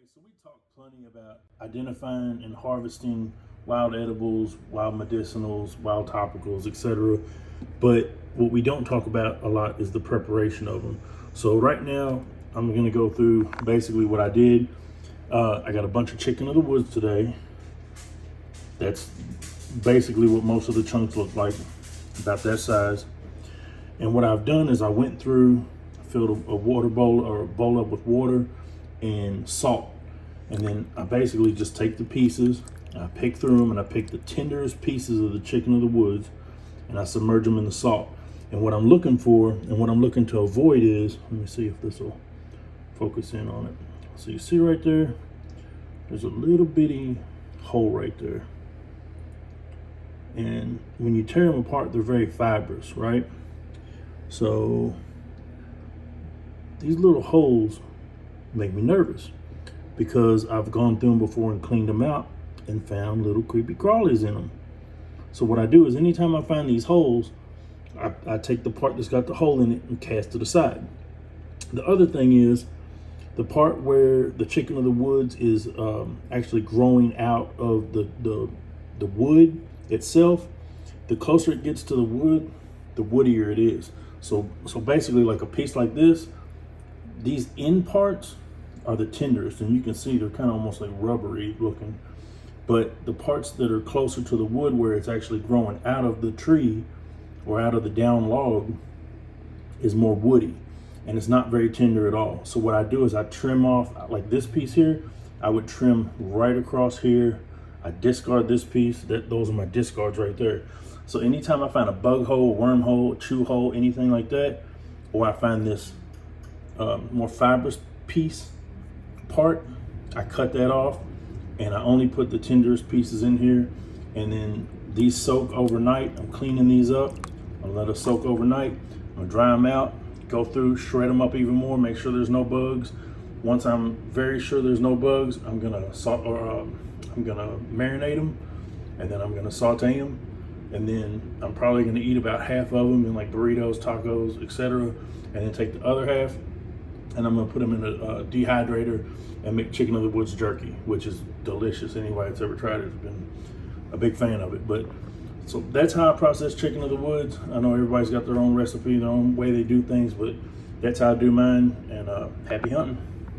So we talked plenty about identifying and harvesting wild edibles, wild medicinals, wild topicals, etc. But what we don't talk about a lot is the preparation of them. So right now, I'm going to go through basically what I did. I got a bunch of chicken of the woods today. That's basically what most of the chunks look like, about that size. And what I've done is I went through, filled a water bowl or a bowl up with water and salt. And then I basically just take the pieces, I pick through them, and I pick the tenderest pieces of the chicken of the woods, and I submerge them in the salt. And what I'm looking for and what I'm looking to avoid is, let me see if this will focus in on it. So you see right there, there's a little bitty hole right there. And when you tear them apart, they're very fibrous, right? So these little holes make me nervous because I've gone through them before and cleaned them out and found little creepy crawlies in them. So what I do is anytime I find these holes, I take the part that's got the hole in it and cast it aside. The other thing is the part where the chicken of the woods is actually growing out of the wood itself. The closer it gets to the wood, the woodier it is. So basically, like a piece like this, these end parts are the tenderest, and you can see they're kind of almost like rubbery looking. But the parts that are closer to the wood, where it's actually growing out of the tree or out of the down log, is more woody, and it's not very tender at all. So what I do is I trim off, like this piece here, I would trim right across here. I discard this piece. Those are my discards right there. So anytime I find a bug hole, a worm hole, a chew hole, anything like that, or I find this more fibrous piece part, I cut that off, and I only put the tenderest pieces in here. And then these soak overnight. I'm cleaning these up. I'll let them soak overnight. I'm gonna dry them out, go through, shred them up even more, make sure there's no bugs. Once I'm very sure there's no bugs, I'm gonna I'm gonna marinate them, and then I'm gonna saute them, and then I'm probably gonna eat about half of them in like burritos, tacos, etc. And then take the other half, and I'm gonna put them in a dehydrator and make chicken of the woods jerky, which is delicious. Anybody that's ever tried it has been a big fan of it. But so that's how I process chicken of the woods. I know everybody's got their own recipe, their own way they do things, but that's how I do mine. And happy hunting.